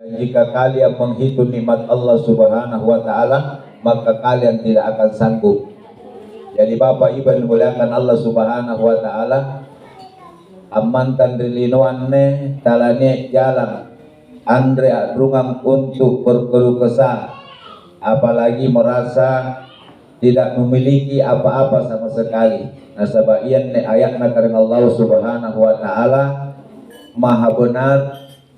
Jika kalian menghitung nikmat Allah Subhanahu wa Ta'ala, maka kalian tidak akan sanggup. Jadi Bapak Ibu dimuliakan Allah Subhanahu wa Ta'ala, amantan rilinoanne talane jalan andre rungang untuk berkeluh kesah, apalagi merasa tidak memiliki apa-apa sama sekali. Nasabayan ne ayatna karena Allah Subhanahu wa Ta'ala maha benar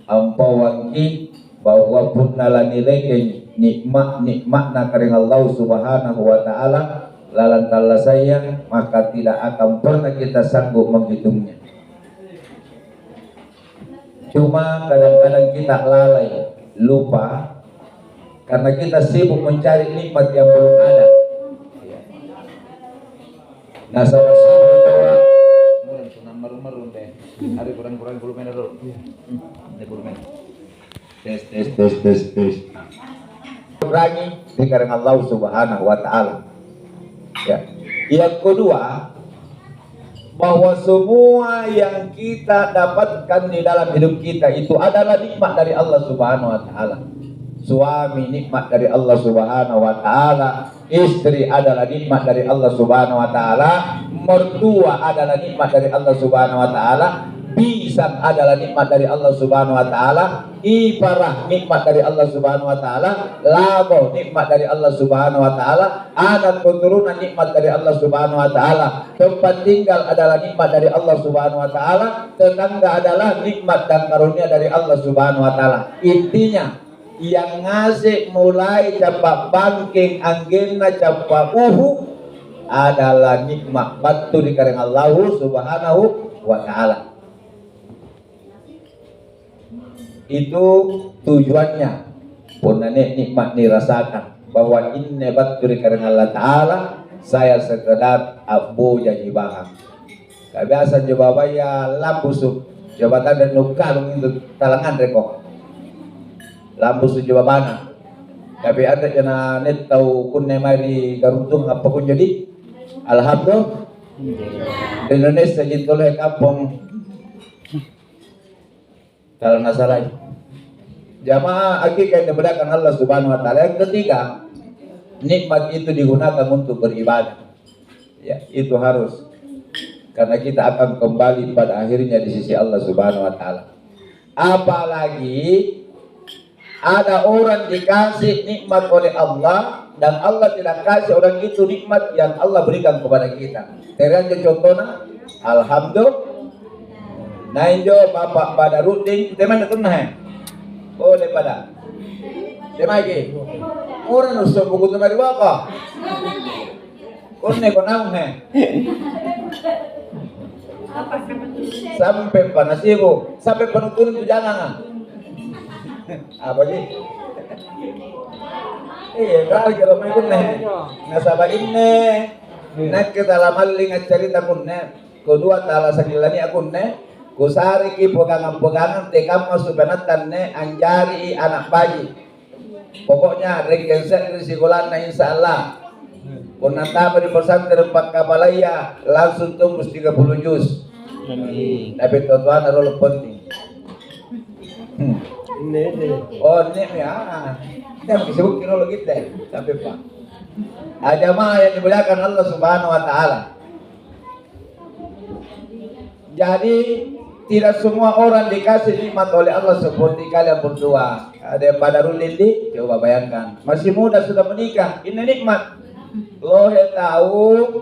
ampawangki bahwa punala nilai nikmat na karena Allah Subhanahu wa Ta'ala lalan tala sayang, maka tidak akan pernah kita sanggup menghitungnya. Cuma kadang-kadang kita lalai, lupa, karena kita sibuk mencari nikmat yang belum ada. Nah, sama sibuk merun deh. Hari kurang-kurang 10 meter dulu. Tes. Kurangi dengan Allah Subhanahu wa Ta'ala. Ya. Yang kedua, bahwa semua yang kita dapatkan di dalam hidup kita itu adalah nikmat dari Allah Subhanahu wa Ta'ala. Suami nikmat dari Allah Subhanahu wa Ta'ala, istri adalah nikmat dari Allah Subhanahu wa Ta'ala, mertua adalah nikmat dari Allah Subhanahu wa Ta'ala, pisang adalah nikmat dari Allah Subhanahu wa Ta'ala, iparah nikmat dari Allah Subhanahu wa Ta'ala, labo nikmat dari Allah Subhanahu wa Ta'ala, anak keturunan nikmat dari Allah Subhanahu wa Ta'ala, tempat tinggal adalah nikmat dari Allah Subhanahu wa Ta'ala, tetangga adalah nikmat dan karunia dari Allah Subhanahu wa Ta'ala. Intinya yang ngasih mulai capak bangking anggena capak adalah nikmat batu di kareng Allah Subhanahu wa Ta'ala. Itu tujuannya punane nikmat dirasakan bahwa inne batu di kareng Allah Ta'ala, saya sekedar abu jadi bahang kebiasaan coba ya lambusuk jabatan dan nukalung itu talangan rekok lampu suju babana, tapi ada yang net tahu kunne mari garuntung apa pun jadi, alhamdulillah Indonesia jintoleh kampung kalau nggak salah jamaah akikah yang dimuliakan Allah Subhanahu wa Ta'ala. Yang ketiga, nikmat itu digunakan untuk beribadah, ya itu harus, karena kita akan kembali pada akhirnya di sisi Allah Subhanahu wa Ta'ala. Apalagi ada orang dikasih nikmat oleh Allah dan Allah tidak kasih orang itu nikmat yang Allah berikan kepada kita. Terangnya contohnya, alhamdulillah. Nah injo bapak pada rutin, teman itu nah, boleh pada, teman lagi. Orang usah buku teman di bawah. Kone konang he. Sampai panasibu, sampai penuturan itu jangan. Apa sih? Iya, kalau may kunne. Nasabain ne. Nak kita lamaling at cerita kunne. Kedua tala sakilani akunne. Kusari ki pegangan-pegangan tekam masubanatan ne anjari anak bayi. Pokoknya regenset risikolan na insyaallah. Punata di pesantren Pak Kabalaya langsung tembus 30 juz. Tapi tuan adalah penting. Oh ini ya, yang disebut kinologi teh, tapi pak. Jamaah yang dimuliakan Allah Subhanahu wa Ta'ala. Jadi tidak semua orang dikasih nikmat oleh Allah seperti kalian berdua. Ada yang pada rulindi, coba bayangkan, masih muda sudah menikah, ini nikmat. Lo tahu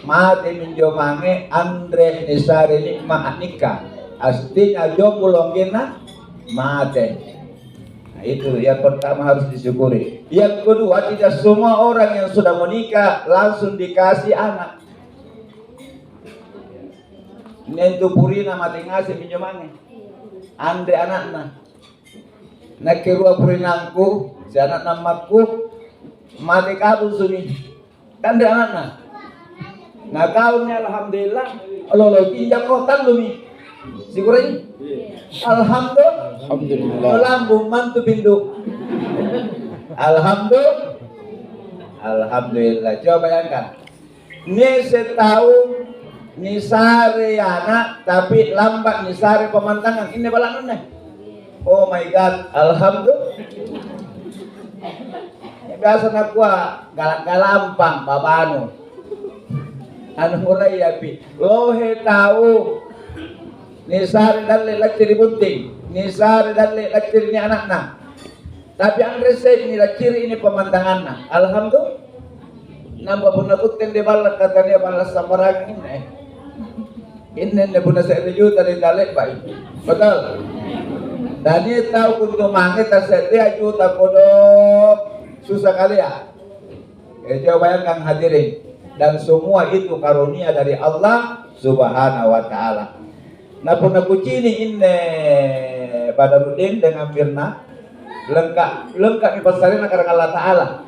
mati minjomange Andre Nisari nikmat nikah. Astinya jomblo gina mate. Nah, itu yang pertama harus disyukuri. Yang kedua, tidak semua orang yang sudah menikah langsung dikasih anak. Nentu purina mati ngasih pinjamannya. Ande anakna. Nakirua purinangku, si anak namaku mati kabul suni. Ande anakna. Nah kaumnya alhamdulillah, Allah pinjam rotan lumi. Sigurin. Alhamdulillah. Lambung mantu pindu. Alhamdulillah. Coba bayangkan. Ini setahun nisari anak tapi lambat nisari pemandangan. Ini balangan nih. Oh my God, alhamdulillah. Biasa na kuha, galampang, babano. Ano mulai yapi? Lohe tahu. Nisari dalle lakciri bunting. Nisari dalle lakciri ni anak-anak. Tapi ang resep ni lakciri ini pemandangan na. Alhamdulillah. Nambah pun nakutin di balak kata dia balas samarang ini. Ini pun nasa juta di dalle baik. Betul. Dan dia tahu untuk mangit dia juta kodok. Susah kali ya. Coba bayangkan hadirin. Dan semua itu karunia dari Allah Subhanahu wa ta'ala. Nah pun aku cini ini Badarudin dengan Mirna lengkap dipasarin karena Allah ta'ala.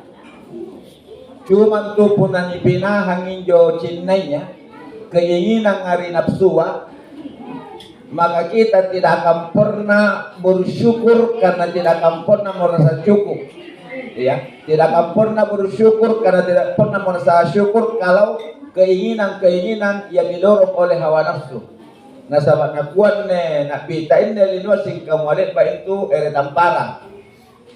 Cuman tuh pun nipina hangin jo cinainya keinginan ngari nafsuwa, maka kita tidak akan pernah bersyukur karena tidak akan pernah merasa cukup. Ya, tidak akan pernah bersyukur karena tidak pernah merasa syukur kalau keinginan-keinginan yang didorong oleh hawa nafsu. Nah, sahabat nakuan nak pita ini linua sing kamualit ba itu ere tampara.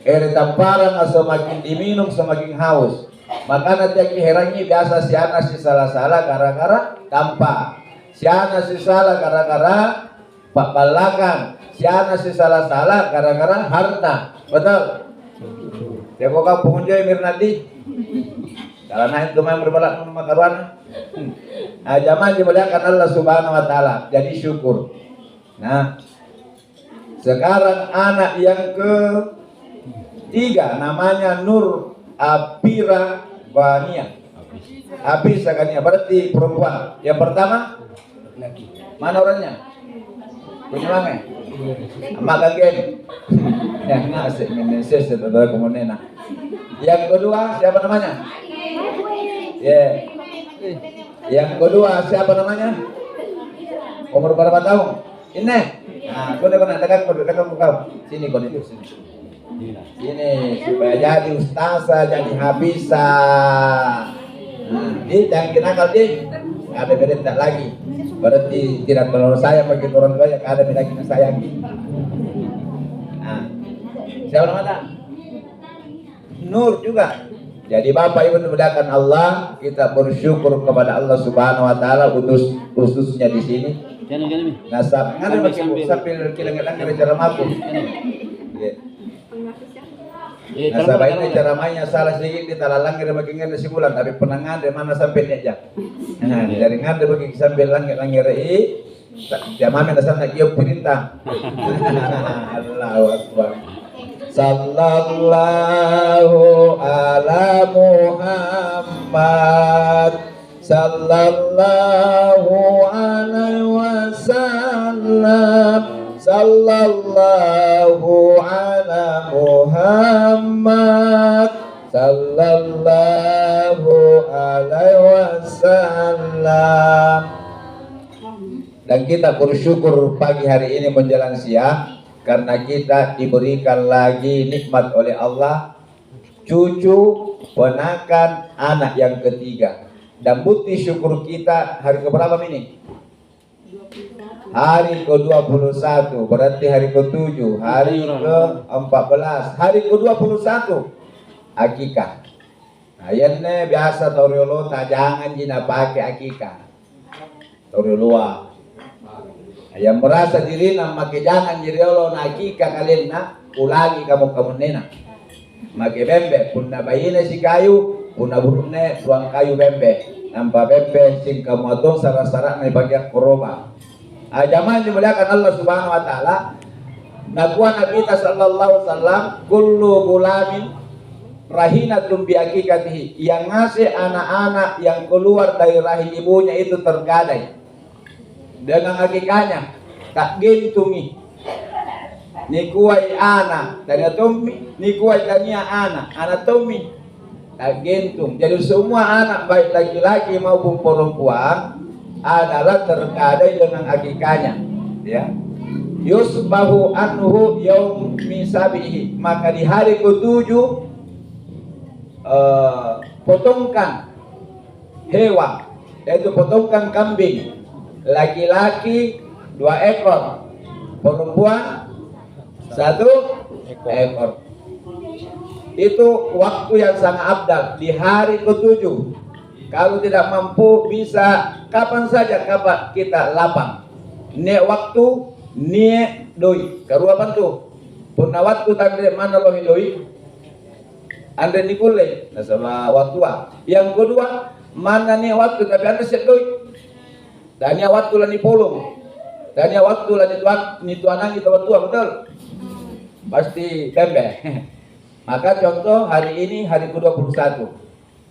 Ere tampara na semakin diminum semakin haus. Maka nanti herangi biasa si anak si salah-salah gara-gara tampa. Si anak si salah gara-gara pak balakan. Si anak si salah-salah gara-gara harta. Betul? Ya kok kau pengunjung Mirnadi kalau naik rumah berbalak makaruan zaman dimuliakan Allah Subhanahu wa ta'ala, jadi syukur. Nah sekarang anak yang ketiga namanya Nur Apira Bania. Apisa Kania berarti perempuan. Yang pertama mana orangnya? Punya mame? Makan game. Ya ngasih Indonesia setelah kemudian. Yang kedua siapa namanya? Ya. Yang kedua siapa namanya? Umur berapa tahun? Ini. Nah, kau udah dekat kau. Sini kau duduk sini. Sini supaya jadi ustazah, jadi habisah. Nah, ini jangan kenakal dia. Ada beda lagi. Berarti tidak terlalu sayang bagi orang tua yang ada lagi sayangi. Nah, siapa namanya? Nur juga. Jadi Bapak Ibu dimuliakan Allah, kita bersyukur kepada Allah Subhanahu wa taala khususnya di sini. Nah, sambil kilang-kilang cara mampu. Nah, sahabat ini cara mainnya salah sedikit kita lalang kita bagi ngada sebulan tapi penangan dari mana sampai aja. Nah, dari ngada bagi sambil langit-langit rei, jamaah dasar nak kieu perintah. Allahu Akbar. Sallallahu ala Muhammad sallallahu alaihi wasallam sallallahu ala Muhammad sallallahu alaihi wasallam. Dan kita bersyukur pagi hari ini menjelang siang karena kita diberikan lagi nikmat oleh Allah cucu, ponakan, anak yang ketiga. Dan bukti syukur kita hari keberapa ini? Hari ke-21, berarti hari ke-7, hari ke-14, hari ke-21 akikah. Nah, ini biasa toriolo jangan jina pakai akikah. Torioloa. Yang merasa diri nak make jangan jiriolo na akikah kalian na ulangi kamu nena. Make bembe punna bayina si kayu, punna burune tuang kayu bembe. Nampak bembe sing kamu atong sarak-sarak na bagian koroba. Zaman dimuliakan Allah Subhanahu wa taala. Nakuan Nabi sallallahu alaihi wasallam kullu gulamin rahinatun bi akikatihi. Yang ngasih anak-anak yang keluar dari rahim ibunya itu tergadai dengan akikahnya. Tak gentungi ni kuai anak dan tomi ni kuai tania anak tomi tak gentung. Jadi semua anak baik laki-laki maupun perempuan adalah tergadai dengan akikahnya, ya. Yusbahu anhu yaum misabihi, maka di hari ke-7 potongkan hewan, yaitu potongkan kambing laki-laki 2 ekor, perempuan 1 ekor. Itu waktu yang sangat abdal di hari ke-7. Kalau tidak mampu bisa kapan saja kapan kita lapang. Nek waktu nek doi. Karuapan tuh. Punna waktu tangre mana lohi doi. Anda nikule. Nah sama waktu. Yang kedua, mana nek waktu tapi anda set doi. Dan ya waktu lah ni polong. Dan ya waktu lah ni tuanang kita waktu betul. Pasti tempe. Maka contoh hari ini hari ke-21.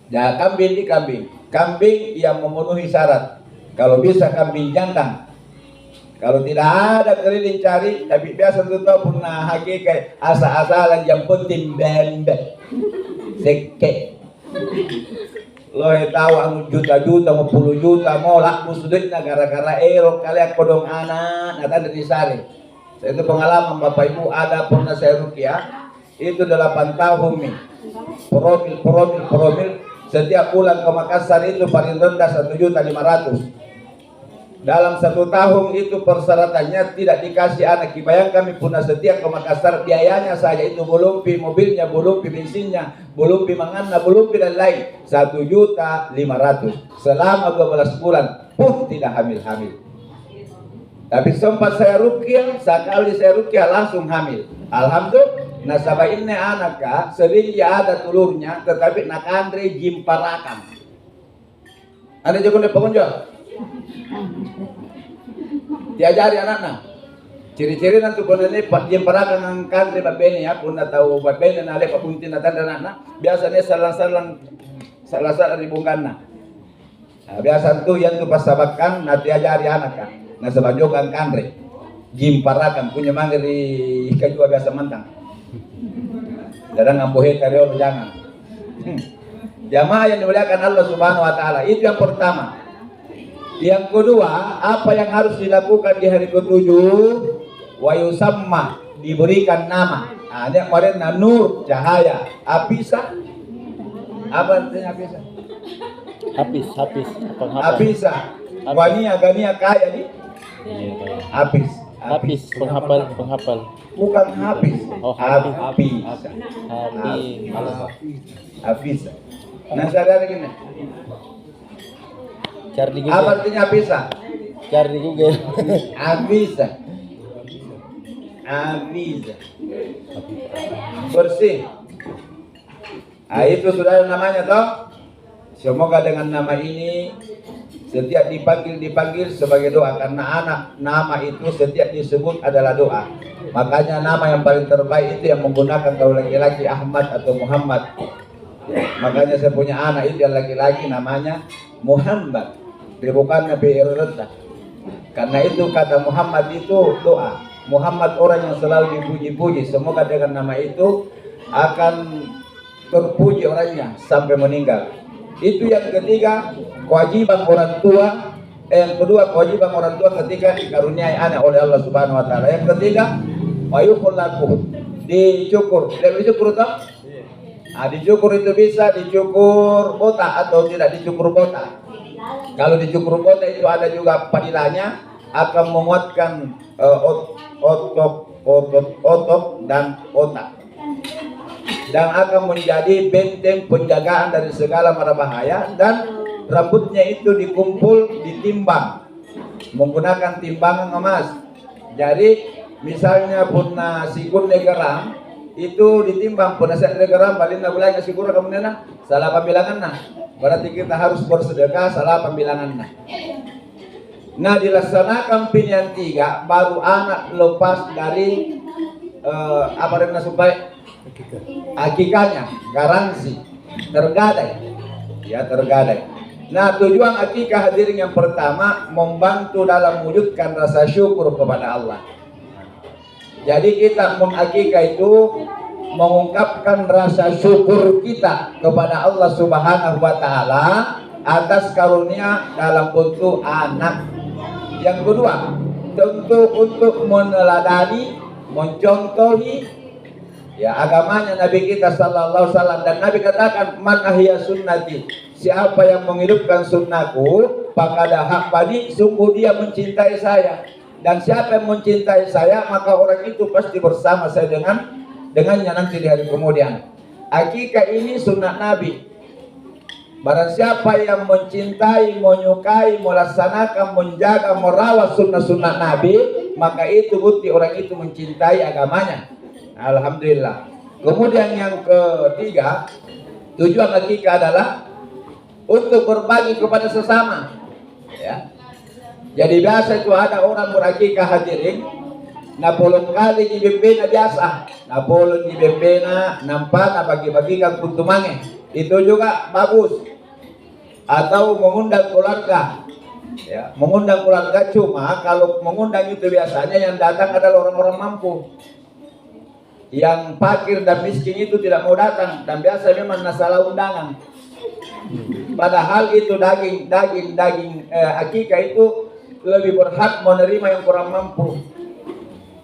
Ya kambing di kambing. Kambing yang memenuhi syarat. Kalau bisa kambing jantan. Kalau tidak ada keliling cari, tapi biasa tuh pernah hakikat asa-asalan yang penting bende. Seke. Lo tahu anu juta-juta mau puluh juta mau laku sudutnya gara-gara erok kalian kodong anak ada di sari. Itu pengalaman Bapak Ibu ada pernah saya rukyah. Itu 8 tahun nih. Promil setiap bulan ke Makassar itu paling rendah 1.500.000. Dalam 1 tahun itu persyaratannya tidak dikasih anak. Bayangkan kami punya setiap ke Makassar biayanya saja itu belum pi mobilnya, belum pi bensinnya, belum pi manganna, belum pi dan lain 1.500.000 selama 12 bulan pun tidak hamil-hamil. Tapi sempat saya rukyah, sekali saya rukyah langsung hamil. Alhamdulillah. Nasabah ini anak sering dia ada telurnya, tetapi nak Andre jimparakan. Anda juga pengunjung. Diajari anaknya. Ciri-ciri nanti pun ini jimparakan ang Andre babene ya, pun tahu babene na ale papuntin na tanda anak. Biasanya salah-salah ribungkanna. Nah, biasa tu yang tu pasabakan nanti ajari anak kan. Nasabah juga ang Andre jimparakan punya manggil di kajua biasa mantang. Kadang ngambohe karyo jangan. Jamaah yang dimuliakan Allah Subhanahu wa taala, itu yang pertama. Yang kedua, apa yang harus dilakukan di hari ke-7? Wa yusamma, diberikan nama. Nah, ini kemarin nur, cahaya, apisa. Apa artinya apisa? Apisa. Gania kaya di. Habis penghafal. Bukan habis. Oh, habis. Nah, sadar gini. Cari di Apa Google. artinya habisa? Cari di Google. Habisa. Bersih. Nah, itu sudah namanya toh. Semoga dengan nama ini setiap dipanggil sebagai doa, karena anak nama itu setiap disebut adalah doa. Makanya nama yang paling terbaik itu yang menggunakan kalau laki-laki Ahmad atau Muhammad. Makanya saya punya anak itu yang laki-laki namanya Muhammad. Bukan Nabi Irrata. Karena itu kata Muhammad itu doa. Muhammad orang yang selalu dipuji-puji. Semoga dengan nama itu akan terpuji orangnya sampai meninggal. Itu yang ketiga, kewajiban orang tua. Yang kedua, kewajiban orang tua ketika dikaruniai anak oleh Allah Subhanahu wa taala. Yang ketiga, wayukhulaku, dicukur. Tidak dicukur toh? Nah, dicukur itu bisa dicukur botak atau tidak dicukur botak. Kalau dicukur botak itu ada juga padilanya, akan menguatkan otot dan otak. Dan akan menjadi benteng penjagaan dari segala mara bahaya, dan rambutnya itu ditimbang menggunakan timbangan emas. Jadi misalnya punna sikun negeram itu ditimbang punna set negeram balin na bulanya sikura kemudian salah pembilangan nah. Berarti kita harus bersedekah salah pembilangan nah. Nah, dilaksanakan pilihan 3 baru anak lepas dari apa namanya supaya akikahnya garansi tergadai ya, tergadai. Nah, tujuan akikah hadirin yang pertama membantu dalam mewujudkan rasa syukur kepada Allah. Jadi kita mengakikah itu mengungkapkan rasa syukur kita kepada Allah Subhanahu wa taala atas karunia dalam bentuk anak. Yang kedua, tentu untuk meneladani, mencontohi ya agamanya Nabi kita sallallahu alaihi wasallam. Dan Nabi katakan, man ahya sunnati, siapa yang menghidupkan sunnahku, faqad habbani, sungguh dia mencintai saya. Dan siapa yang mencintai saya, maka orang itu pasti bersama saya dengannya nanti di hari kemudian. Akikah ini sunnah Nabi. Barang siapa yang mencintai, menyukai, melaksanakan, menjaga, merawat sunnah-sunnah Nabi, maka itu bukti orang itu mencintai agamanya. Alhamdulillah. Kemudian yang ketiga, tujuan akikah adalah untuk berbagi kepada sesama. Ya. Jadi biasa itu ada orang berakikah hadirin, na pulong kali ibibina biasa, na pulong ibibina nampak na bagi-bagikan kuntumange. Itu juga bagus. Atau mengundang keluarga. Ya, mengundang keluarga, cuma kalau mengundang itu biasanya yang datang adalah orang-orang mampu. Yang fakir dan miskin itu tidak mau datang, dan biasa memang masalah undangan. Padahal itu daging akikah itu lebih berhak menerima yang kurang mampu.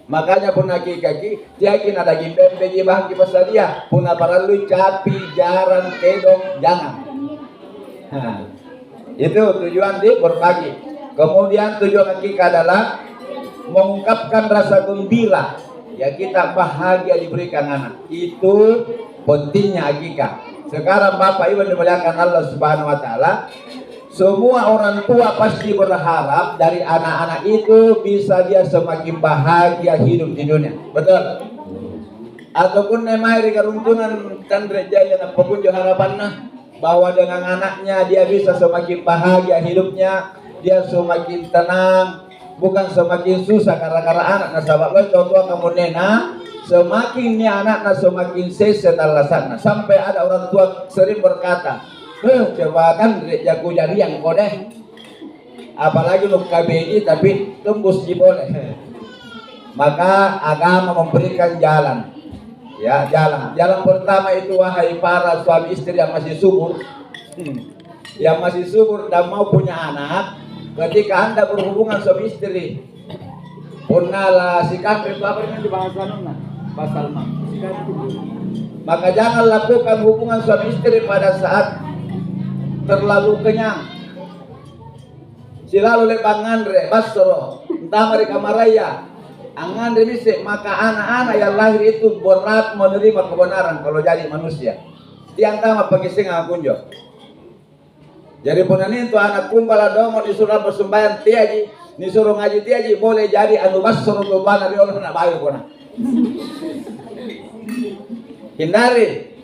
Makanya pun akikah yakin ada daging bembe di bahan di pasar dia, pun perlu capi, jarang, kedong, jangan. Nah, itu tujuan di berbagi. Kemudian tujuan akikah adalah mengungkapkan rasa gembira. Ya, kita bahagia diberikan anak. Itu pentingnya akikah. Sekarang Bapak Ibu dimuliakan Allah Subhanahu wa taala, semua orang tua pasti berharap dari anak-anak itu bisa dia semakin bahagia hidup di dunia. Betul? Ataupun nemai keruntungan tandre jaya dan pepunjuk harapannya bahwa dengan anaknya dia bisa semakin bahagia hidupnya, dia semakin tenang, bukan semakin susah karena anak nasabak lo contoh kamu nena, semakin ni anak semakin seset alasan. Sampai ada orang tua sering berkata, coba kan jago jari yang kode, apalagi lu KBI tapi tembus di boleh. Maka agama memberikan jalan. Ya, jalan pertama itu wahai para suami istri yang masih subur, yang masih subur dan mau punya anak, ketika Anda berhubungan suami istri, punala sikap itu apa yang dibahas pasal 6. Maka jangan lakukan hubungan suami istri pada saat terlalu kenyang. Silalu lebangan re basro, entah mereka maraya. Angan remisik, maka anak-anak yang lahir itu berat menerima kebenaran kalau jadi manusia. Tiang tama pagising ang kunjo. Jadi punanin itu anak kumbala domo disuruh bersembahyang tiaji, disuruh ngaji tiaji boleh jadi anu basro lubana di Allah nak bayu puna. Hindari.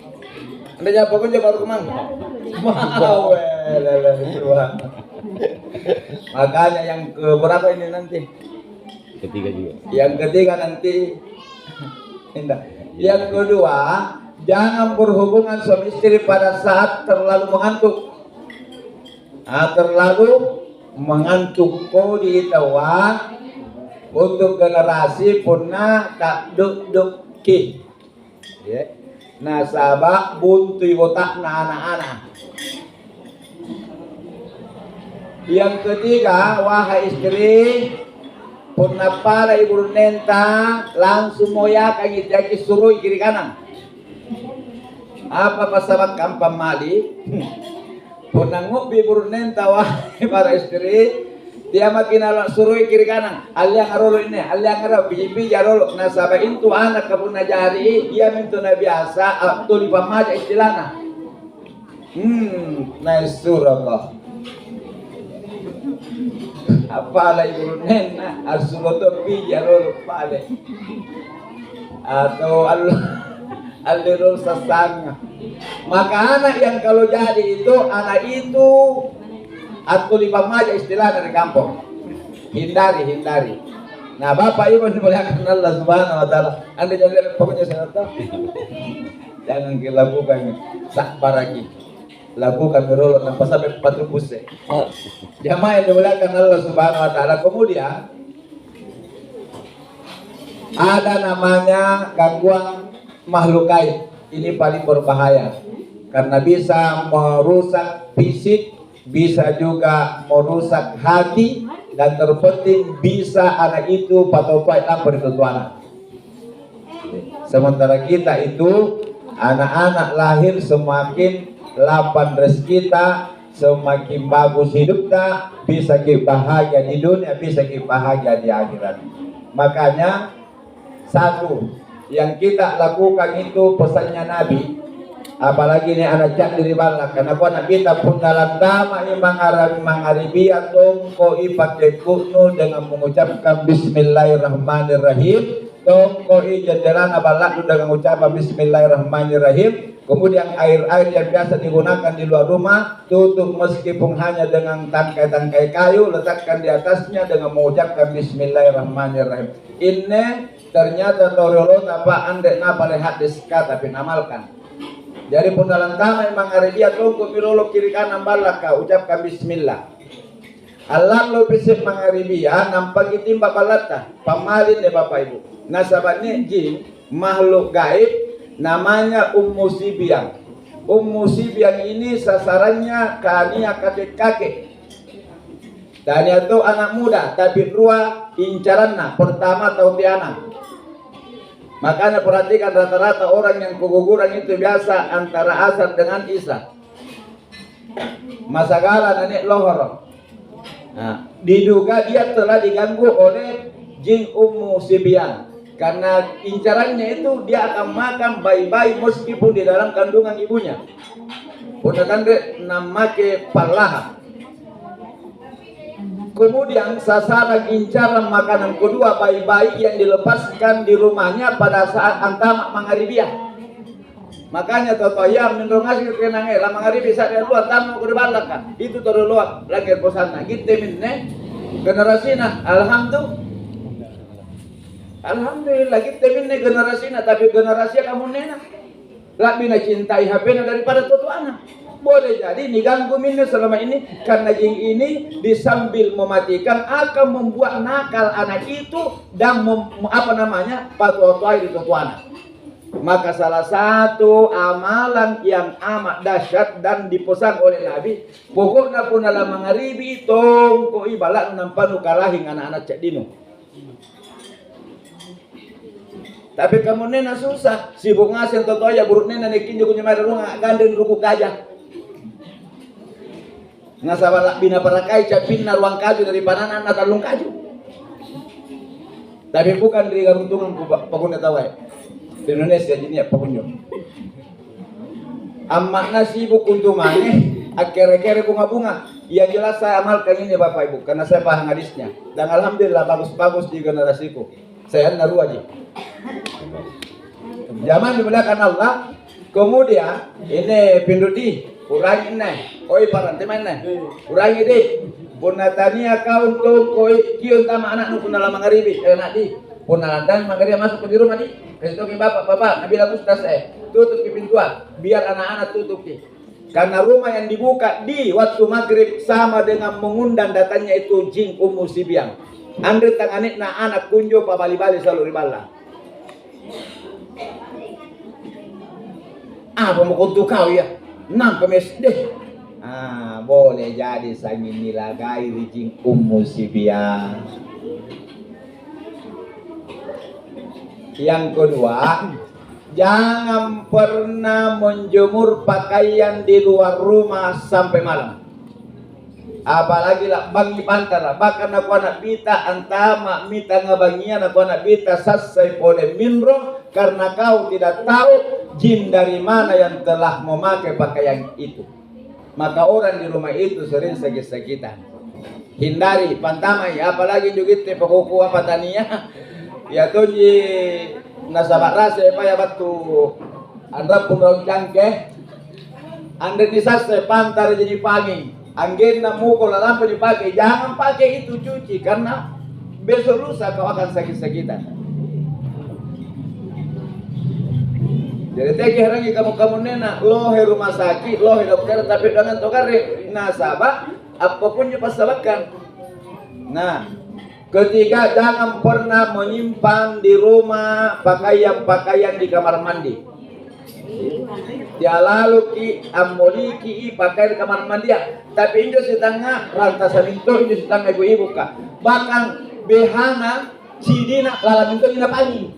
Anda jawab kunjo baru kemang. Mau makanya yang keberapa ini nanti? Ketiga juga. Yang ketiga nanti, yang kedua, jangan berhubungan suami istri pada saat terlalu mengantuk. Terlalu mengantuk ko ditawa untuk generasi punna tak duk ki. Nasabak buntu botak na anak-anak. Yang ketiga, wahai istri, punna para ibu nenta langsung moya kang itaki suruh kiri kanan. Apa pasabat kampam mali? Punna ngopi ibu nenta wahai para istri, dia makin alak suruh kiri kanan. Alyang arolo ini, alyang arolo pipi jarolo. Nasaba itu anak kapuna jari, dia mintu na biasa, tuli pamaja istilana. Naisurallah. Apala ibu nena asuloto pijarol pale atau alirul sasanga. Maka anak yang kalau jadi itu anak itu atau lima maja istilah dari kampung. Hindari. Nah, Bapak Ibu dimuliakan Allah Subhanahu wa taala. Anda jangan pokoknya saya tahu. Jangan dilakukan sak paragi. Lakukan berolok tanpa sampai patubus. Jamaah yang dimuliakan Allah Subhanahu wa taala. Kemudian ada namanya gangguan makhluk gaib. Ini paling berbahaya karena bisa merusak fisik, bisa juga merusak hati, dan terpenting bisa anak itu patopai tanpa ditentuan. Sementara kita itu anak-anak lahir semakin lapan rezeki kita semakin bagus hidupnya, bisa kita bahagia di dunia, bisa kita bahagia di akhirat. Makanya satu yang kita lakukan itu pesannya Nabi. Apalagi ini anak cak diri balak, karena kau nak kita pun dalam dama imang Arabia tongko ipakai kunu dengan mengucapkan Bismillahirrahmanirrahim. Tongko ijajaran balak dengan mengucapkan Bismillahirrahmanirrahim. Kemudian air-air yang biasa digunakan di luar rumah tutup meskipun hanya dengan tangkai-tangkai kayu, letakkan di atasnya dengan mengucapkan Bismillahirrahmanirrahim. Ini ternyata torolo apa andek napa lehat diska tapi namalkan. Jadi pundalan tama imang Arabia tongko mirolo kiri kanan balaka ucapkan bismillah. Allah lo bisip mang Arabia nampak itimba balata pamalin deh Bapak Ibu. Nasabatnya jin makhluk gaib namanya Ummu Sibiang. Ummu Sibiang ini sasarannya kania kakek-kakek. Dan itu anak muda tapi dua incaranna pertama tahu anak. Makanya perhatikan rata-rata orang yang keguguran itu biasa antara asar dengan isya. Masagala nenek lohor. Nah, diduga dia telah diganggu oleh jin Ummu Sibian. Karena incarannya itu dia akan makan bayi-bayi meskipun di dalam kandungan ibunya. Punten namake palaha. Kemudian sasaran incaran makanan kedua bayi-bayi yang dilepaskan di rumahnya pada saat antama mangharibia. Makanya totoya mendongasi kenange la mangharibia saat luar tamu ke balaka. Itu terluar lagi posana. Gitu minne generasina alhamdulillah kita minne generasina tapi generasi kamu nena. Lah bina cintai HP-nya daripada toto anak. Boleh jadi diganggu minus selama ini karena jin ini disambil mematikan akan membuat nakal anak itu dan patuai di tuan. Maka salah satu amalan yang amat dahsyat dan dipesan oleh Nabi pokoknya pun dalam mangaribi tongko ibalat nampanu kalahing anak-anak cek dino. Tapi kamu nena susah sibuk ngasih toto ya buruk nena nekinjo punya mari rumah gandeng ruku gajah. Ngasabalak bina parakai capinna ruang kaju dari pananan atau lung kaju. Tapi bukan dari garuntungan paguna tawai. Di Indonesia jadi apa punyo. Amakna sibuk untungannya akhir-akhir bunga-bunga. Yang jelas saya amalkan ini Bapak Ibu karena saya paham hadisnya dan alhamdulillah bagus-bagus di generasiku. Saya naru aja. Zaman dimuliakan Allah. Kemudian ini pindudi kurangin nih, oi parang teman nih, kurangin deh. Punatania kau untuk koi kion tama anak nu punala mangaribi, nak di punalantan mangaribi masuk ke di rumah di, kasih tahu bapak, nabila mustas tutup ke pintuan, biar anak-anak tutup di. Karena rumah yang dibuka di waktu maghrib sama dengan mengundang datanya itu jin Ummu Sibiang. Andre tanganik na anak kunjo pa bali-bali selalu ribala. Apa mau kuntu kau ya? Nampak deh. Boleh jadi sangin nilagai jin Ummu Sibiang. Yang kedua, jangan pernah menjemur pakaian di luar rumah sampai malam. Apalagi lah bangi pantara, bahkan aku anak bita antama mita ngabangian aku anak bita sasai pole minro karena kau tidak tahu jin dari mana yang telah memakai pakaian itu. Maka orang di rumah itu sering sakit-sakitan. Hindari pantamai, apalagi juga te pokokku apa tania. Ya tunji nasabat rasa apa ya batu anda pun rong cangke anda disasai pantar jadi pagi angin namu kalau lampu dipakai jangan pakai itu cuci karena besok lusa kau akan sakit-sakitan. Jadi tegi harangi kamu nena loh rumah sakit loh dokter tapi dengan tokare nasabah apapun yang pasabakan. Nah ketiga, jangan pernah menyimpan di rumah pakaian-pakaian di kamar mandi. Ya lalu ki amoli ki pakai di kamar mandi ya. Tapi Indo setengah rantasan itu Indo setengah ibu-ibu kak. Bahkan behana sidina lalam itu ina pagi.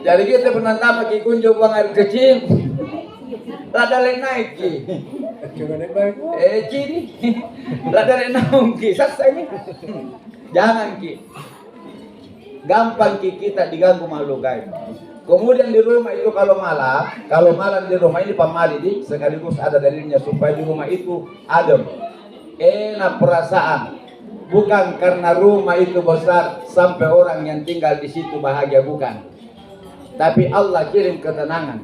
Jadi kita pernah tambah ki kunjung buang air kecil. Lada naik ki. Cini. Lah dari naung ki, sasa ini. Jangan ki. Gampang ki kita diganggu makhluk gaib. Kemudian di rumah itu kalau malam di rumah ini pamali di sekaligus ada dalilnya supaya di rumah itu adem, enak perasaan. Bukan karena rumah itu besar sampai orang yang tinggal di situ bahagia, bukan. Tapi Allah kirim ketenangan,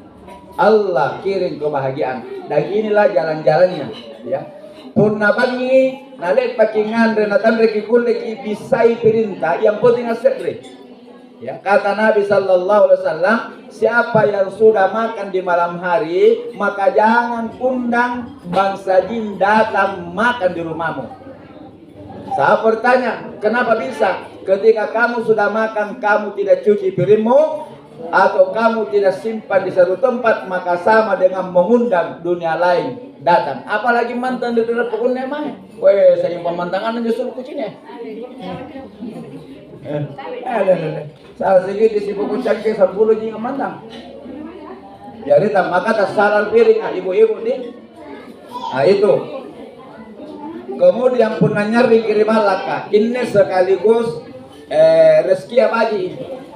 Allah kirim kebahagiaan. Dan inilah jalan-jalannya, ya. Punna bangi nalek pakingan renatan reki kulle bisai perintah yang penting asetre. Ya, kata Nabi sallallahu alaihi wasallam, siapa yang sudah makan di malam hari, maka jangan undang bangsa jin datang makan di rumahmu. Saya bertanya, kenapa bisa? Ketika kamu sudah makan, kamu tidak cuci piringmu, atau kamu tidak simpan di satu tempat, maka sama dengan mengundang dunia lain datang. Apalagi mantan di dalam pokoknya mah. Weh, saya pemantangan justru kucingnya. Salah sedikit di pokok cangkir 10 jing mantang. Jadi maka tak salah piring ibu-ibu nih. Nah itu. Kemudian pun nyari kirim alaka. Ini sekaligus rezeki abaji.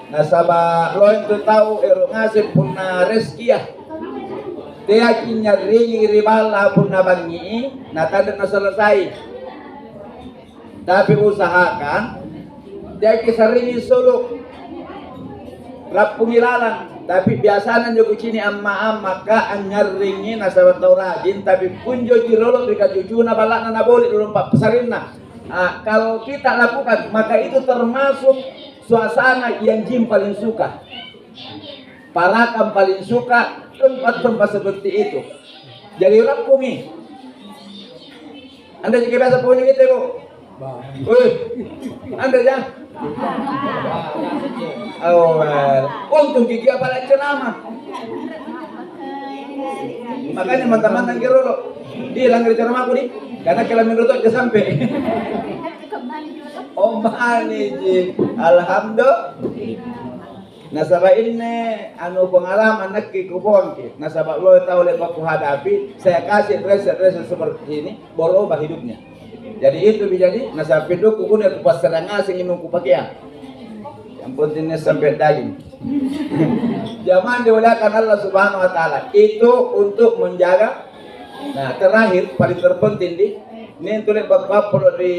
Nasabah lo itu tahu ngasih punna rezeki. Dia nyari ribala punna bangi, nah tanda selesai. Tapi usahakan dia kisarini solo rapung ilalang. Tapi biasanya juga cini amma ka anyaringi nasabah tau rajin. Tapi punjo jirolo bika cucuna balakna na boleh dulu pak pesarinna. Kalau kita lakukan maka itu termasuk suasana yang jin paling suka. Parakan paling suka tempat-tempat seperti itu. Jadi rapumi. Anda juga biasa punya gitu, Bu? Wih, Anda jangan. Oh, untung gigi apalagi cenama. Makanya mantan-mantan kira lo. Dia langgar cerama aku nih. Karena kalau menurut dia sampai. Oh, maniji. Alhamdulillah. Nasabah ini anu pengalaman nak kikubon ki. Nasabah lo tahu lepas aku hadapi, saya kasih dresser seperti ini, berubah hidupnya. Jadi itu jadi nasabah penduk kubun itu pas serang asing inung pakaian. Yang pentingnya sampai daging. Zaman dimuliakan Allah Subhanahu Wa Taala itu untuk menjaga. Nah terakhir paling terpenting di ini tulis bapak perlu di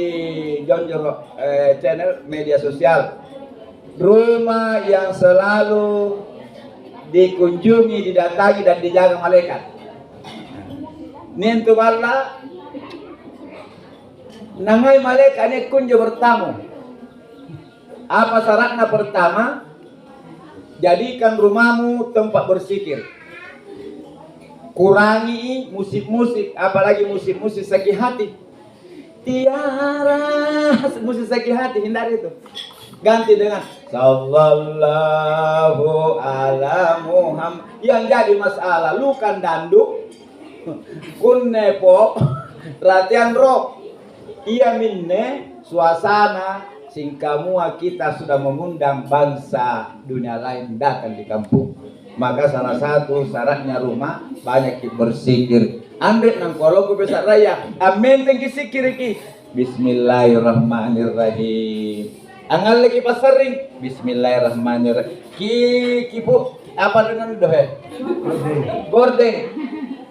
Jonjoro channel media sosial. Rumah yang selalu dikunjungi, didatangi dan dijaga malaikat. Nintu bala nangai malaikat ini kunjung bertamu. Apa syaratnya? Pertama, jadikan rumahmu tempat berzikir. Kurangi musik-musik, apalagi musik-musik sakit hati. Tiara musik sakit hati, hindari itu. Ganti dengan sallallahu ala Muhammad. Yang jadi masalah lu kan danduk kunne pop latihan rock. Iya minne suasana singkamua kita sudah mengundang bangsa dunia lain datang di kampung. Maka salah satu syaratnya rumah banyak berzikir. Andre nang kalau ku besar raya amin tengki sikir iki. Bismillahirrahmanirrahim. Angal lagi pasaring. Bismillahirrahmanirrahim. Ki bu apa dengan dohe? Gorden.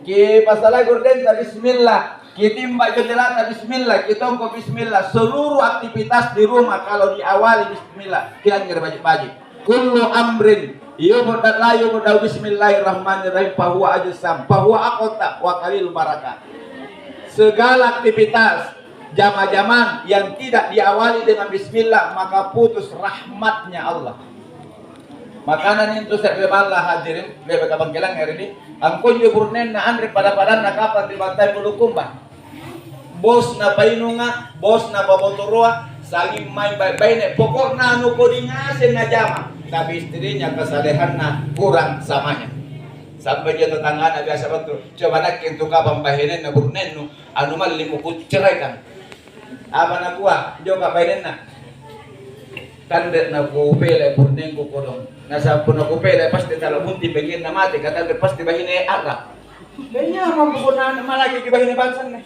Ki pasalah gorden ta bismillah. Ki timba jendela ta bismillah. Ki tongko bismillah. Seluruh aktivitas di rumah kalau diawali bismillah. Kian ngerbaju-baju. Kullu amrin yubda la yubda bismillahirrahmanirrahim fahuwa ajsam fahuwa aqta wa qalil barakah. Segala aktivitas jama-jaman yang tidak diawali dengan bismillah maka putus rahmatnya Allah. Makanan itu serba hadirin bebek abang gelang hari ini angkon juburnen na andre pada na kapan di bantai bulukumba bos na painunga bos na babotorua saling main baik-baik pokoknya anu kodingasin na jama tapi istrinya kesalehan na kurang samanya sampai dia tetangga biasa betul coba nak itu kapan bahinen na burnen nu anu mal limuku ceraikan apa nak kuah joka baiden na kandet na kupele burnen ku kodong nasa puno kupele pasti tala munti begin na mati kata pasti bahine arah Kayaknya mau penggunaan malaki ke bahinya bansan nih.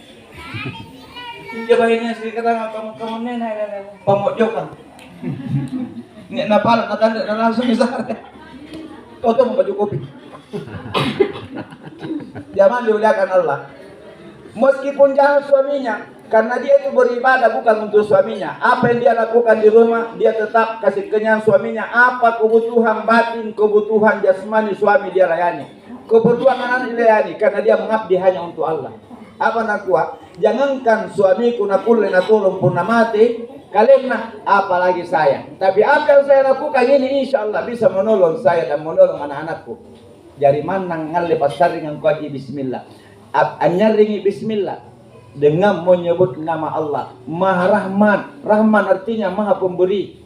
Dia bahinya sih kata kamu nenek pemojokan. Ini napal natanda langsung besar. Kau tuh mau baju kopi. Jangan dimuliakan Allah. Meskipun jahat suaminya, karena dia itu beribadah bukan untuk suaminya. Apa yang dia lakukan di rumah, dia tetap kasih kenyang suaminya. Apa kebutuhan batin, kebutuhan jasmani suami dia layani. Kebutuhan anak dilayani, karena dia mengabdi hanya untuk Allah. Apa nak kuat? Jangankan suamiku nak kulen nak tolong pun nak mati, kalian nak apalagi saya. Tapi apa yang saya lakukan ini insya Allah bisa menolong saya dan menolong anak-anakku. Jari manang ngalle pasar dengan kuaji bismillah. Anyaringi bismillah dengan menyebut nama Allah. Maha Rahman. Rahman artinya Maha Pemberi.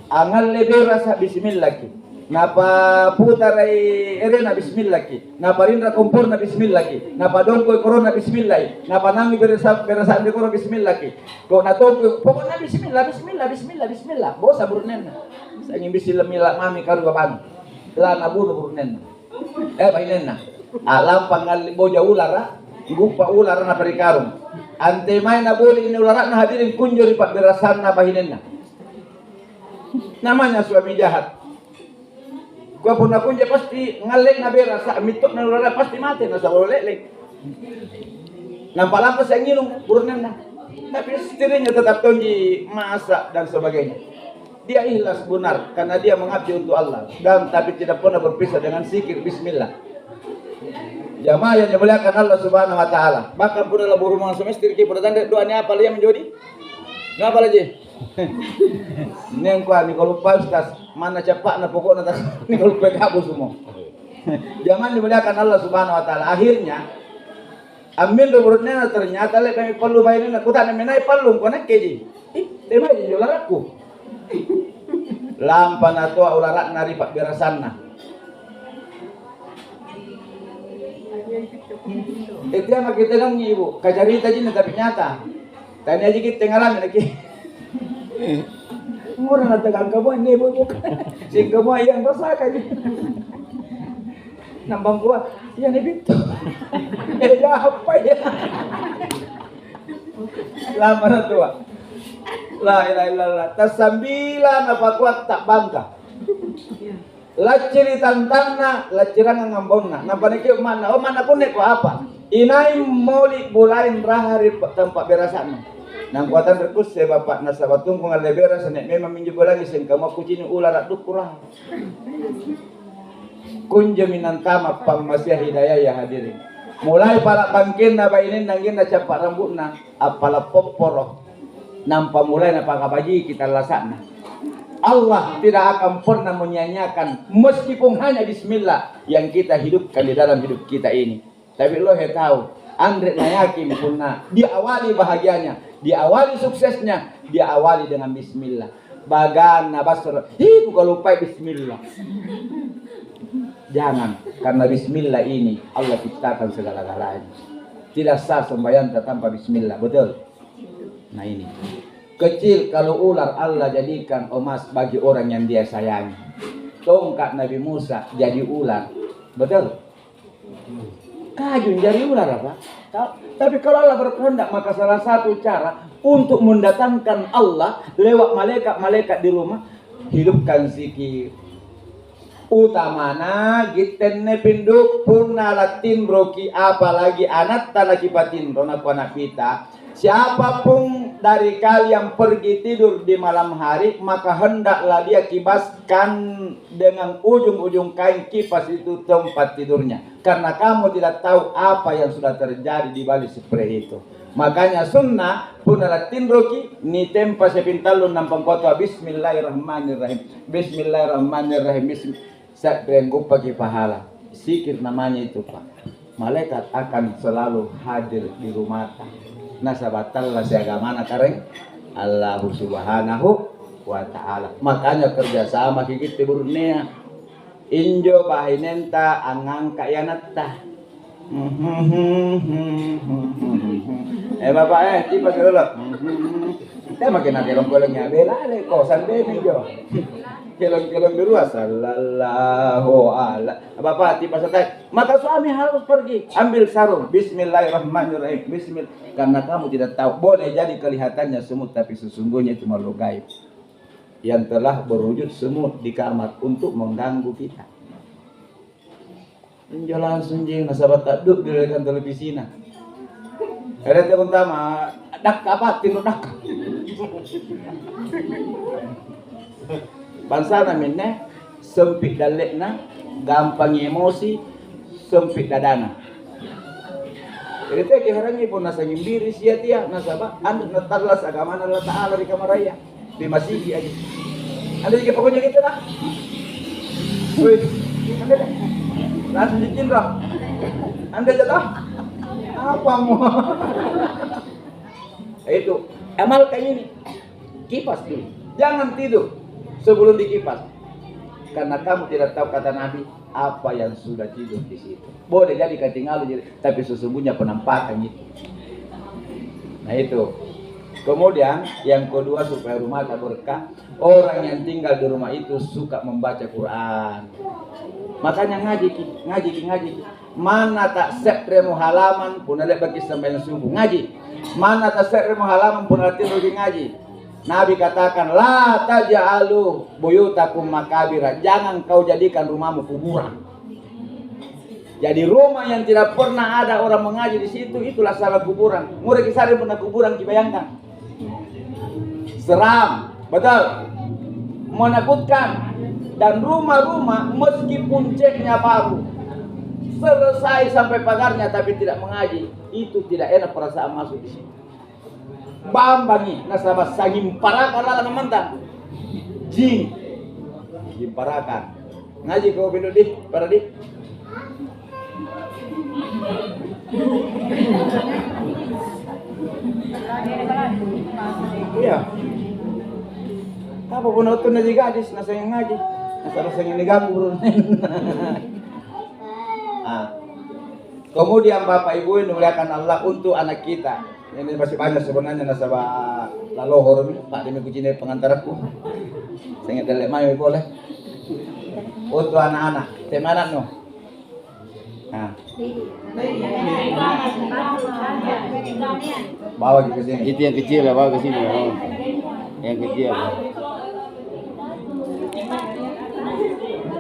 Angal lebe rasa bismillah ki. Napa putarai erena bismillah ki. Napa rindra kompor na bismillah ki. Napa dongko korona bismillah. Napa nangi berasaan de korona bismillah ki. Kok na tongko pokoknya bismillah. Bosa burnen. Saya ingin bismillah mami karu baban. La naburu burnen. Bahinenna. Alam pangal boja ulara, gupa ulara na perikarung. Ante may na boli ini ulara na hadirin kunjuri pak berasan na bahinenna. Namanya suami jahat. Gua pun kunja pasti ngalek na berasa mitok na ulara pasti mati na sa lelek. Nampak lampas yang ngilung burnenna. Tapi istrinya tetap tonji masak dan sebagainya. Dia ikhlas benar karena dia mengabdi untuk Allah dan tapi tidak pernah berpisah dengan zikir bismillah. Jamaah yang dimuliakan Allah Subhanahu wa taala. Bahkan pun dalam berhubungan suami istri kita pada tanda doanya apa yang menjadi? Ngapa lagi? Ini yang kuat nih kalau lupa Ustaz, mana cepat na pokoknya tas ini kalau lupa kabur semua. Jangan dimuliakan Allah Subhanahu wa taala. Akhirnya amin do burutnya ternyata le kami perlu bayarin aku tak menai perlu konek keji. Tema aja jualanku. Lampan atau ularat nari pak berasanna. Itu yang kita kan ibu, kacarita aja tapi nyata. Tanya aja kita ngalamin lagi. Murah nanti kan kamu ini ibu bukan. Sing kamu yang rasakan. Nambang gua, ya nih itu. Ya apa ya? Lama tua. La ilaha illallah. Tasambilan apa kuat tak bangka. Laciri tantangna, lacirangan ngambonna. Nampak neki mana? Oh mana pun neko apa? Inai moli bulain rahari tempat berasana. Nang kuatan rekus saya bapak nasabatung kung ale beras nek memang minju lagi sing kamu kucini ular duk kurang. Kunjaminan tamak pamasia hidayah ya hadirin. Mulai para bangkin na bainin nangin na capak rambutna apala poporo. Nampak mulai nampak kabaji kita lasakna. Allah tidak akan pernah menyanyiakan meskipun hanya bismillah yang kita hidupkan di dalam hidup kita ini. Tapi lo tahu, Andre yakin punna diawali bahagianya, diawali suksesnya, diawali dengan bismillah. Bagana basra, itu kalau lupa bismillah. Jangan, karena bismillah ini Allah ciptakan segala-galanya. Tidak sah sembahyang tanpa bismillah, betul? Nah ini kecil kalau ular Allah jadikan emas bagi orang yang dia sayangi. Tongkat Nabi Musa jadi ular, betul? Kajun jadi ular apa? Tapi kalau Allah berkehendak maka salah satu cara untuk mendatangkan Allah lewat malaikat-malaikat di rumah, hidupkan zikir. Utamana gitenne pinduk purna latin broki apalagi anak tanaki patin rona anak kita. Siapapun dari kalian pergi tidur di malam hari, maka hendaklah dia kibaskan dengan ujung-ujung kain kipas itu tempat tidurnya. Karena kamu tidak tahu apa yang sudah terjadi di balik spray itu. Makanya sunnah punalatin roki ni tempa sepintalun nampang kota bismillahirrahmanirrahim. Bismillahirrahmanirrahim. Saya pengen pagi pahala. Zikir namanya itu Pak. Malaikat akan selalu hadir di rumah. Nasabatallah seagamana kareng Allah Subhanahu wa ta'ala. Makanya kerjasama kikit tiburnya injo bahinenta angang kayanata. Bapak tiba dulu. Kita makin nanti longkolongnya bela le kosan deh injo. Kelon-kelon berdua sallallahu ala. Bapak tiba selesai, maka suami harus pergi ambil sarung. Bismillahirrahmanirrahim. Bismillah. Karena kamu tidak tahu, boleh jadi kelihatannya semut tapi sesungguhnya itu makhluk gaib yang telah berwujud semut di kamar untuk mengganggu kita. Jalan sunjing nasabat taduk di rekan televisi na. Ada yang pertama dak apa tinu dak. Bangsa namanya sempit dalekna, gampang emosi, sempit dadana. Jadi teh keherangi pun nasa ngimbiri sia tia nasabah anu natarlas agama Allah Taala di kamar raya di masjid aja. Anda juga pokoknya gitu lah. Wih, anda dah. Langsung dicindra. Anda jatuh. Apa mau? Itu amalkan ini. Kipas dulu. Jangan tidur sebelum dikipas. Karena kamu tidak tahu kata Nabi apa yang sudah tidur di situ. Boleh jadi ketinggalan, tapi sesungguhnya penampakan itu. Nah itu. Kemudian yang kedua supaya rumah tak berkah, orang yang tinggal di rumah itu suka membaca Quran. Makanya ngaji. Mana tak sepremu halaman pun ada bagi sampai subuh ngaji. Mana tak sepremu halaman pun ada tidur ngaji. Nabi katakan, la taj'alu buyutakum makabira. Jangan kau jadikan rumahmu kuburan. Jadi rumah yang tidak pernah ada orang mengaji di situ, itulah salah kuburan. Murid kisah pernah kuburan, dibayangkan. Seram, betul. Menakutkan. Dan rumah-rumah meskipun ceknya baru, selesai sampai pagarnya tapi tidak mengaji, itu tidak enak perasaan masuk di situ. Bambangi nasabah sangim parakan lala mantang. Jing parakan. Ngaji kau bilu di para di. Iya. Apa pun itu nanti gadis nasa yang ngaji, nasa yang diganggu. Kemudian Bapak Ibu yang dimuliakan Allah untuk anak kita. Ini masih banyak sebenarnya nasabah lalohor Pak demi kucing pengantarku. Saya ingat dari mayu boleh. Untuk anak-anak, teman no. Nah. Bawa ke sini. Itu yang kecil lah, bawa ke sini. Yang kecil.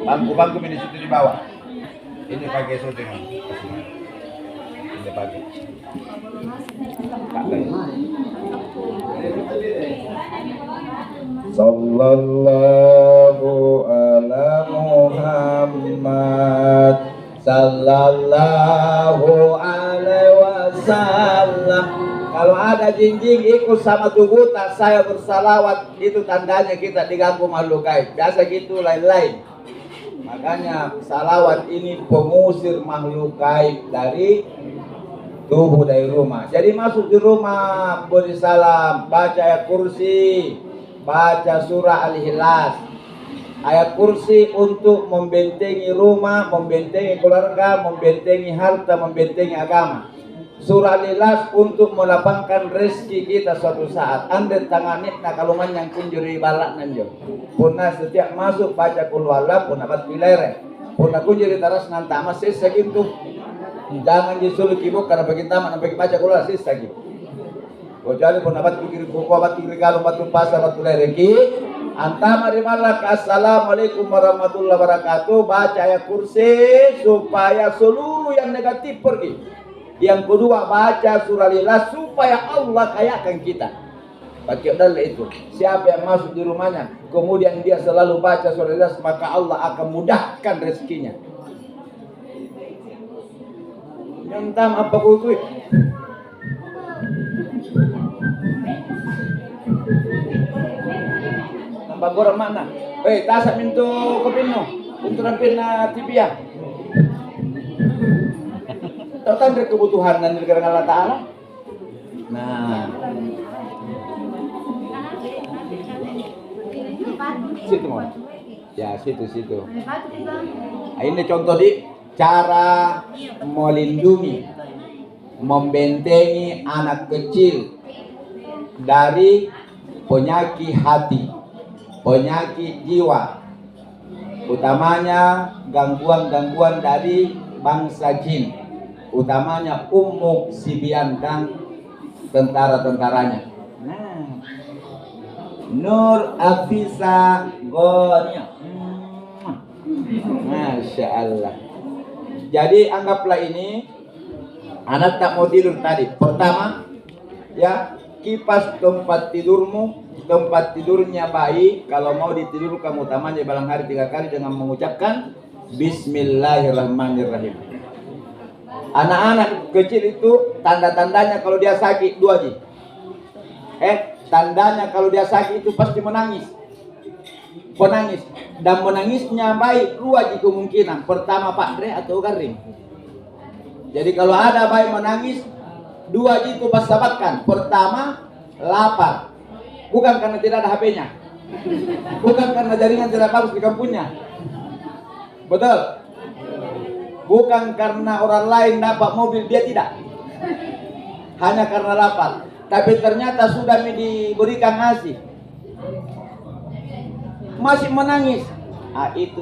Bangku-bangku di situ di bawah. Ini pakai syuting. Ini pakai. Sallallahu ala Muhammad sallallahu alaihi wasallam. Kalau ada jinjing ikut sama tubuh tak saya bersalawat, itu tandanya kita diganggu makhluk gaib. Biasa gitu lain-lain. Makanya salawat ini pengusir makhluk gaib dari tubuh dari rumah. Jadi masuk di rumah beri salam, baca ayat kursi, baca surah Al-Ikhlas. Ayat kursi untuk membentengi rumah, membentengi keluarga, membentengi harta, membentengi agama. Surah Al-Ikhlas untuk melapangkan rezeki kita suatu saat. Anda tangani nakaluman yang kunjuri balak nanjo. Puna setiap masuk baca kul huwallah puna bat pilere. Puna kunjuri taras nanta masih segitu. Jangan disuruh kibuk karena bagi tamat sampai baca kul huwallah sisa gitu. Kecuali puna bat kiri buku bat kiri kalau batu pasar batu lereki. Antama di malak. Assalamualaikum warahmatullahi wabarakatuh. Baca ayat kursi supaya seluruh yang negatif pergi. Yang kedua baca surah Al-Ikhlas supaya Allah kayakan kita. Pakai dalil itu. Siapa yang masuk di rumahnya kemudian dia selalu baca surah Al-Ikhlas, maka Allah akan mudahkan rezekinya. Jangan apa kuy. Nampak goreng mana? Tasak mintu kopino. Untuk rampina tibia. Tahu kan dari kebutuhan dan dari Allah Ta'ala. Nah, situ mau, ya situ. Nah, ini contoh di cara melindungi, membentengi anak kecil dari penyakit hati, penyakit jiwa, utamanya gangguan-gangguan dari bangsa jin, utamanya Ummu Sibian dan tentara-tentaranya. Nah, Nur Afisa Gonya. Masya Allah. Jadi anggaplah ini, anak tak mau tidur tadi. Pertama, ya, kipas tempat tidurmu, tempat tidurnya baik. Kalau mau ditidurkan utamanya balang hari 3 kali dengan mengucapkan Bismillahirrahmanirrahim. Anak-anak kecil itu tanda-tandanya kalau dia sakit 2 ji. Tandanya kalau dia sakit itu pasti menangis. Menangis. Dan menangisnya baik 2 ji kemungkinan. Pertama Pak Dre atau garing. Jadi kalau ada bayi menangis 2 ji itu pas sabatkan. Pertama lapar. Bukan karena tidak ada HP-nya. Bukan karena jaringan tidak bagus di kampungnya. Betul. Bukan karena orang lain dapat mobil dia tidak. Hanya karena lapar. Tapi ternyata sudah diberikan ASI, masih menangis. Itu